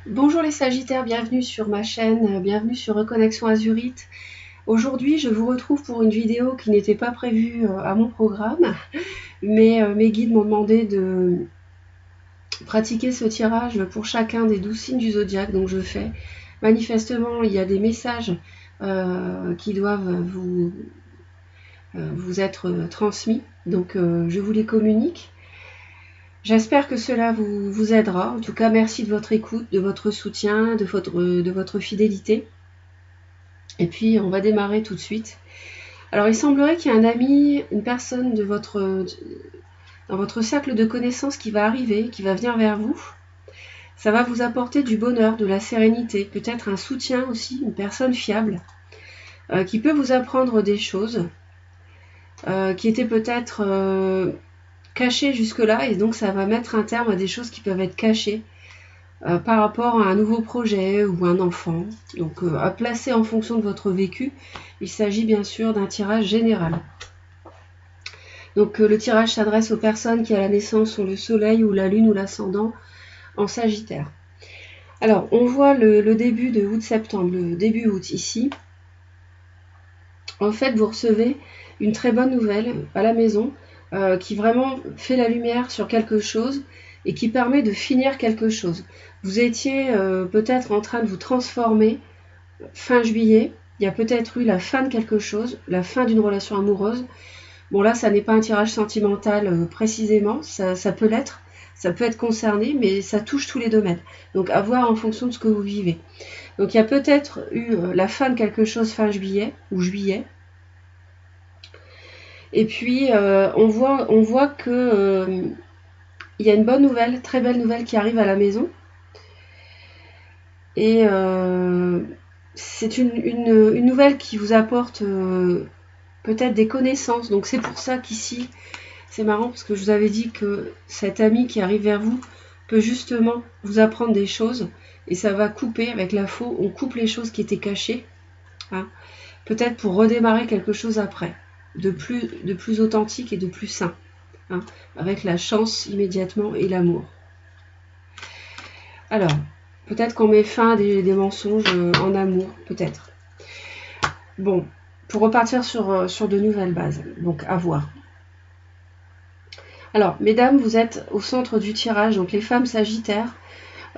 Bonjour les Sagittaires, bienvenue sur ma chaîne, bienvenue sur Reconnexion Azurite. Aujourd'hui, je vous retrouve pour une vidéo qui n'était pas prévue à mon programme, mais mes guides m'ont demandé de pratiquer ce tirage pour chacun des 12 signes du zodiaque, donc je fais. Manifestement, il y a des messages qui doivent vous être transmis, donc je vous les communique. J'espère que cela vous aidera. En tout cas, merci de votre écoute, de votre soutien, de votre fidélité. Et puis, on va démarrer tout de suite. Alors, il semblerait qu'il y ait un ami, une personne dans votre cercle de connaissances qui va arriver, qui va venir vers vous. Ça va vous apporter du bonheur, de la sérénité, peut-être un soutien aussi, une personne fiable, qui peut vous apprendre des choses, qui étaient peut-être cachées jusque-là, et donc ça va mettre un terme à des choses qui peuvent être cachées par rapport à un nouveau projet ou un enfant. Donc à placer en fonction de votre vécu. Il s'agit bien sûr d'un tirage général. Donc le tirage s'adresse aux personnes qui à la naissance ont le soleil ou la lune ou l'ascendant en Sagittaire. Alors on voit le début de août-septembre, le début août ici. En fait vous recevez une très bonne nouvelle à la maison qui vraiment fait la lumière sur quelque chose et qui permet de finir quelque chose. Vous étiez peut-être en train de vous transformer fin juillet, il y a peut-être eu la fin de quelque chose, la fin d'une relation amoureuse. Bon là, ça n'est pas un tirage sentimental précisément, ça peut l'être, ça peut être concerné, mais ça touche tous les domaines. Donc à voir en fonction de ce que vous vivez. Donc il y a peut-être eu la fin de quelque chose fin juillet ou juillet. Et puis on voit que il y a une bonne nouvelle, très belle nouvelle qui arrive à la maison. Et c'est une nouvelle qui vous apporte peut-être des connaissances. Donc c'est pour ça qu'ici, c'est marrant parce que je vous avais dit que cet ami qui arrive vers vous peut justement vous apprendre des choses et ça va couper avec la faux. On coupe les choses qui étaient cachées, hein, peut-être pour redémarrer quelque chose après, de plus authentique et de plus sain, hein, avec la chance immédiatement et l'amour. Alors, peut-être qu'on met fin à des mensonges en amour, peut-être. Bon, pour repartir sur de nouvelles bases, donc à voir. Alors, mesdames, vous êtes au centre du tirage, donc les femmes sagittaires,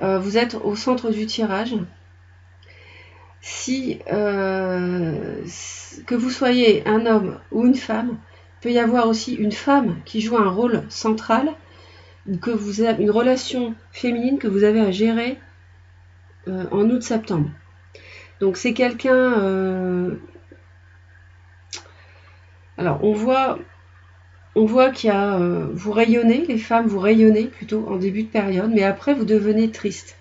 vous êtes au centre du tirage. Si que vous soyez un homme ou une femme, il peut y avoir aussi une femme qui joue un rôle central, que vous avez une relation féminine que vous avez à gérer en août-septembre. Donc c'est quelqu'un... alors on voit qu'il y a... vous rayonnez, les femmes, vous rayonnez plutôt en début de période, mais après vous devenez triste.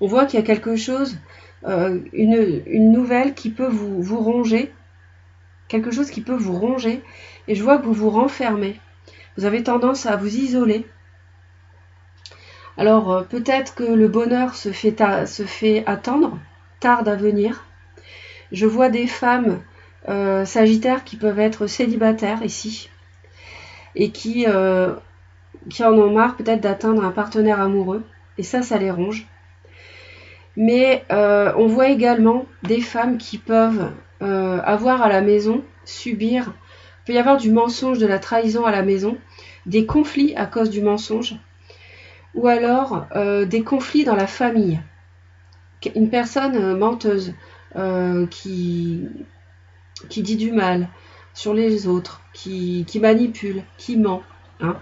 On voit qu'il y a quelque chose, une nouvelle qui peut vous ronger, quelque chose qui peut vous ronger, et je vois que vous vous renfermez. Vous avez tendance à vous isoler. Alors peut-être que le bonheur se fait attendre, tarde à venir. Je vois des femmes sagittaires qui peuvent être célibataires ici, et qui en ont marre peut-être d'atteindre un partenaire amoureux, et ça les ronge. Mais on voit également des femmes qui peuvent avoir à la maison, subir, il peut y avoir du mensonge, de la trahison à la maison, des conflits à cause du mensonge, ou alors des conflits dans la famille. Une personne menteuse qui dit du mal sur les autres, qui manipule, qui ment, hein.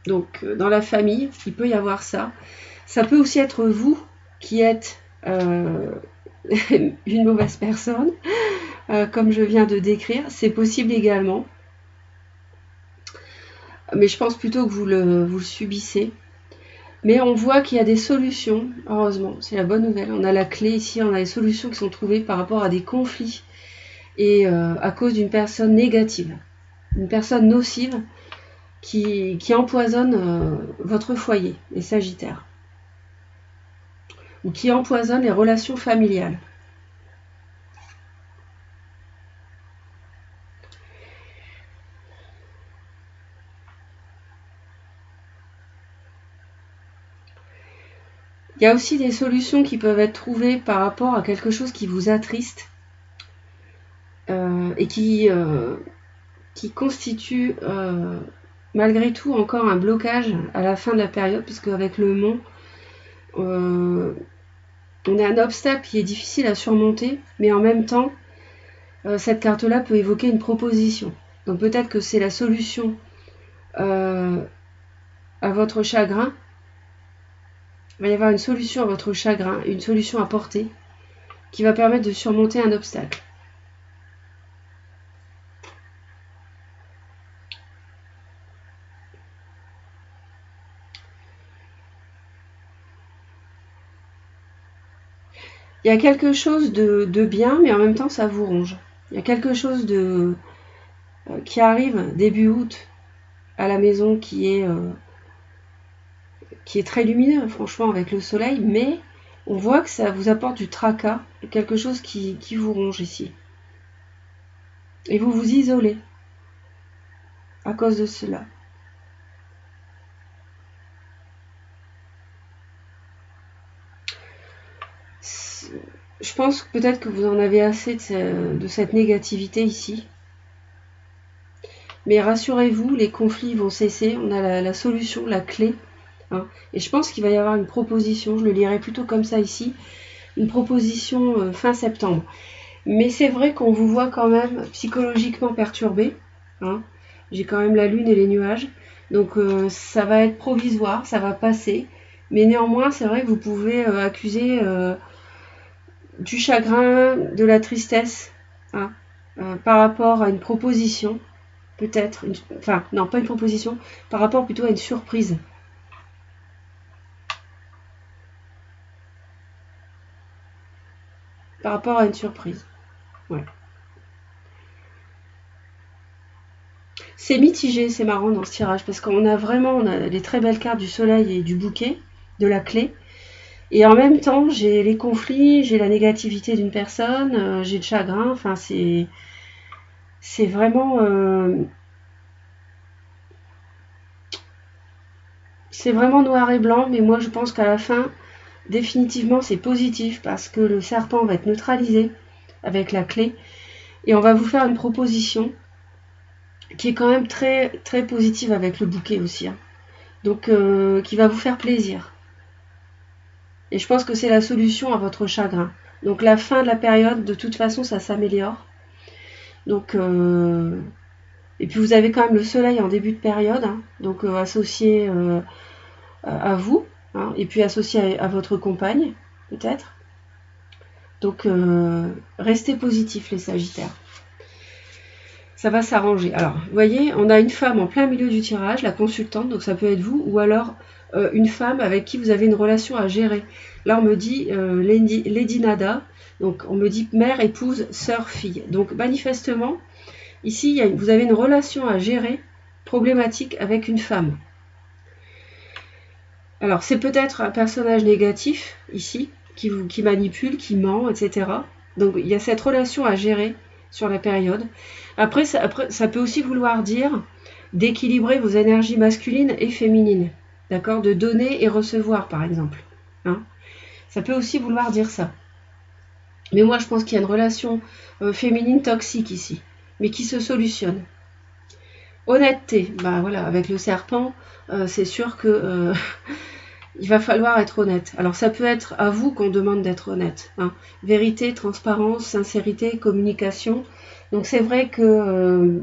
Donc dans la famille, il peut y avoir ça. Ça peut aussi être vous qui êtes une mauvaise personne, comme je viens de décrire. C'est possible également. Mais je pense plutôt que vous le subissez. Mais on voit qu'il y a des solutions, heureusement, c'est la bonne nouvelle. On a la clé ici, on a des solutions qui sont trouvées par rapport à des conflits et à cause d'une personne négative, une personne nocive qui empoisonne votre foyer, les Sagittaires, ou qui empoisonne les relations familiales. Il Il y a aussi des solutions qui peuvent être trouvées par rapport à quelque chose qui vous attriste et qui constitue malgré tout encore un blocage à la fin de la période, puisque avec le mont, on a un obstacle qui est difficile à surmonter, mais en même temps, cette carte-là peut évoquer une proposition. Donc peut-être que c'est la solution à votre chagrin. Il va y avoir une solution à votre chagrin, une solution à porter, qui va permettre de surmonter un obstacle. Il y a quelque chose de bien, mais en même temps ça vous ronge. Il y a quelque chose qui arrive début août à la maison qui est très lumineux, franchement, avec le soleil, mais on voit que ça vous apporte du tracas, quelque chose qui vous ronge ici. Et vous vous isolez à cause de cela. Je pense peut-être que vous en avez assez de cette négativité ici. Mais rassurez-vous, les conflits vont cesser. On a la solution, la clé. Hein. Et je pense qu'il va y avoir une proposition. Je le lirai plutôt comme ça ici. Une proposition fin septembre. Mais c'est vrai qu'on vous voit quand même psychologiquement perturbé. Hein. J'ai quand même la lune et les nuages. Donc ça va être provisoire, ça va passer. Mais néanmoins, c'est vrai que vous pouvez accuser du chagrin, de la tristesse, hein, par rapport à une proposition, peut-être, enfin non pas une proposition, par rapport plutôt à une surprise. Par rapport à une surprise. Ouais. C'est mitigé, c'est marrant dans ce tirage, parce qu'on a vraiment les très belles cartes du soleil et du bouquet, de la clé. Et en même temps, j'ai les conflits, j'ai la négativité d'une personne, j'ai le chagrin, enfin c'est vraiment noir et blanc, mais moi je pense qu'à la fin, définitivement c'est positif parce que le serpent va être neutralisé avec la clé et on va vous faire une proposition qui est quand même très, très positive avec le bouquet aussi. Hein. Donc qui va vous faire plaisir. Et je pense que c'est la solution à votre chagrin. Donc la fin de la période, de toute façon, ça s'améliore. Donc, et puis vous avez quand même le soleil en début de période, hein, donc associé à vous, hein, et puis associé à votre compagne, peut-être. Donc restez positifs les Sagittaires. Ça va s'arranger. Alors, vous voyez, on a une femme en plein milieu du tirage, la consultante, donc ça peut être vous, ou alors une femme avec qui vous avez une relation à gérer. Là, on me dit Lady Nada, donc on me dit mère, épouse, sœur, fille. Donc manifestement, ici, vous avez une relation à gérer problématique avec une femme. Alors, c'est peut-être un personnage négatif, ici, qui manipule, qui ment, etc. Donc, il y a cette relation à gérer sur la période. Après, ça peut aussi vouloir dire d'équilibrer vos énergies masculines et féminines. D'accord ? De donner et recevoir, par exemple. Hein ? Ça peut aussi vouloir dire ça. Mais moi, je pense qu'il y a une relation féminine toxique ici, mais qui se solutionne. Honnêteté, bah voilà, avec le serpent, c'est sûr que il va falloir être honnête. Alors ça peut être à vous qu'on demande d'être honnête. Hein. Vérité, transparence, sincérité, communication. Donc c'est vrai que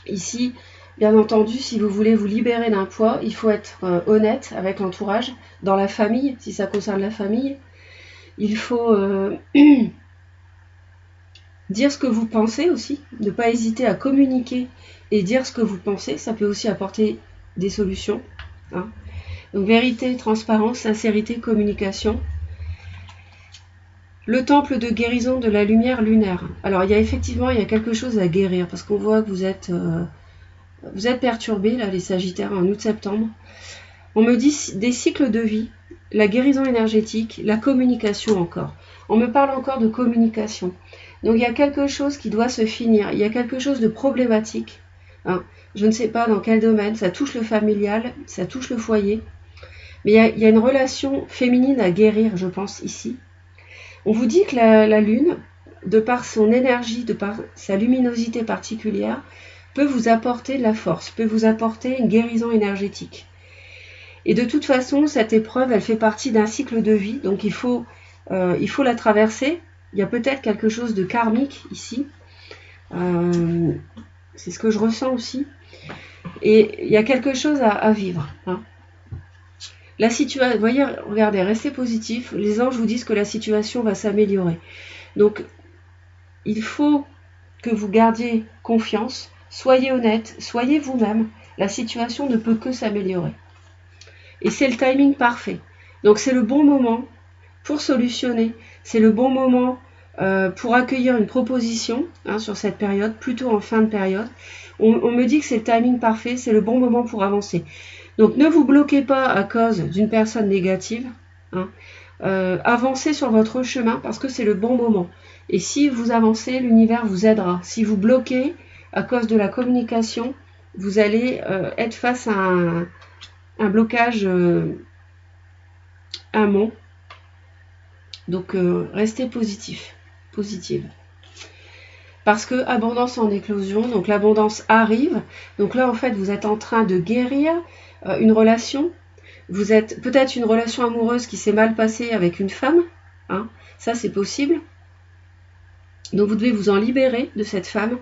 ici, bien entendu, si vous voulez vous libérer d'un poids, il faut être honnête avec l'entourage, dans la famille, si ça concerne la famille. Il faut dire ce que vous pensez aussi, ne pas hésiter à communiquer et dire ce que vous pensez, ça peut aussi apporter des solutions. Hein. Donc vérité, transparence, sincérité, communication. Le temple de guérison de la lumière lunaire. Alors il y a quelque chose à guérir parce qu'on voit que vous êtes perturbés là, les Sagittaires, en août-septembre. On me dit des cycles de vie, la guérison énergétique, la communication encore. On me parle encore de communication. Donc il y a quelque chose qui doit se finir, il y a quelque chose de problématique. Hein. Je ne sais pas dans quel domaine, ça touche le familial, ça touche le foyer. Mais il y a une relation féminine à guérir, je pense, ici. On vous dit que la Lune, de par son énergie, de par sa luminosité particulière, peut vous apporter de la force, peut vous apporter une guérison énergétique. Et de toute façon, cette épreuve, elle fait partie d'un cycle de vie, donc il faut la traverser. Il y a peut-être quelque chose de karmique ici. C'est ce que je ressens aussi. Et il y a quelque chose à vivre. Hein. La situation, vous voyez, regardez, restez positif. Les anges vous disent que la situation va s'améliorer. Donc, il faut que vous gardiez confiance. Soyez honnête, soyez vous-même. La situation ne peut que s'améliorer. Et c'est le timing parfait. Donc, c'est le bon moment pour solutionner. C'est le bon moment pour accueillir une proposition sur cette période, plutôt en fin de période. On me dit que c'est le timing parfait, c'est le bon moment pour avancer. Donc ne vous bloquez pas à cause d'une personne négative. Avancez sur votre chemin parce que c'est le bon moment. Et si vous avancez, l'univers vous aidera. Si vous bloquez à cause de la communication, vous allez être face à un blocage, un mot. Donc restez positive. Parce que abondance en éclosion, donc l'abondance arrive. Donc là, en fait, vous êtes en train de guérir une relation. Vous êtes peut-être une relation amoureuse qui s'est mal passée avec une femme. Ça, c'est possible. Donc vous devez vous en libérer de cette femme.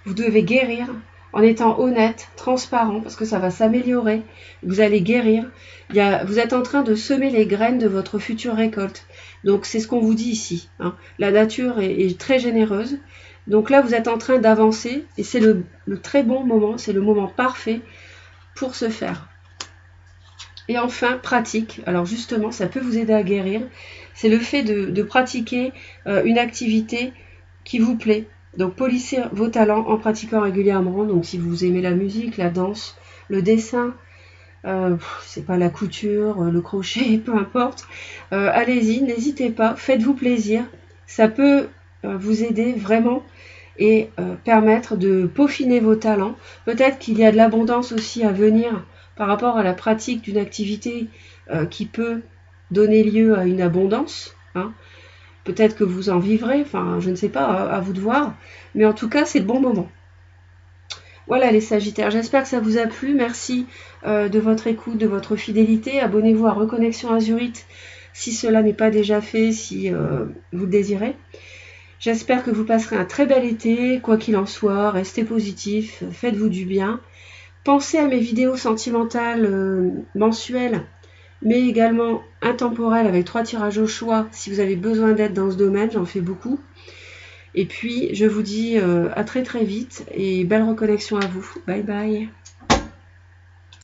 Vous devez guérir en étant honnête, transparent, parce que ça va s'améliorer. Vous allez guérir. Vous êtes en train de semer les graines de votre future récolte. Donc c'est ce qu'on vous dit ici. La nature est très généreuse. Donc là, vous êtes en train d'avancer et c'est le très bon moment, c'est le moment parfait pour ce faire. Et enfin, pratique. Alors justement, ça peut vous aider à guérir. C'est le fait de pratiquer une activité qui vous plaît. Donc polissez vos talents en pratiquant régulièrement. Donc si vous aimez la musique, la danse, le dessin, c'est pas la couture, le crochet, peu importe. Allez-y, n'hésitez pas, faites-vous plaisir. Ça peut vous aider vraiment et permettre de peaufiner vos talents. Peut-être qu'il y a de l'abondance aussi à venir par rapport à la pratique d'une activité qui peut donner lieu à une abondance. Peut-être que vous en vivrez, enfin je ne sais pas, à vous de voir. Mais en tout cas, c'est le bon moment. Voilà les Sagittaires, j'espère que ça vous a plu. Merci de votre écoute, de votre fidélité. Abonnez-vous à Reconnexion Azurite si cela n'est pas déjà fait, si vous le désirez. J'espère que vous passerez un très bel été, quoi qu'il en soit, restez positif, faites-vous du bien. Pensez à mes vidéos sentimentales mensuelles, mais également intemporelles avec 3 tirages au choix si vous avez besoin d'aide dans ce domaine, j'en fais beaucoup. Et puis, je vous dis à très très vite et belle reconnexion à vous. Bye bye.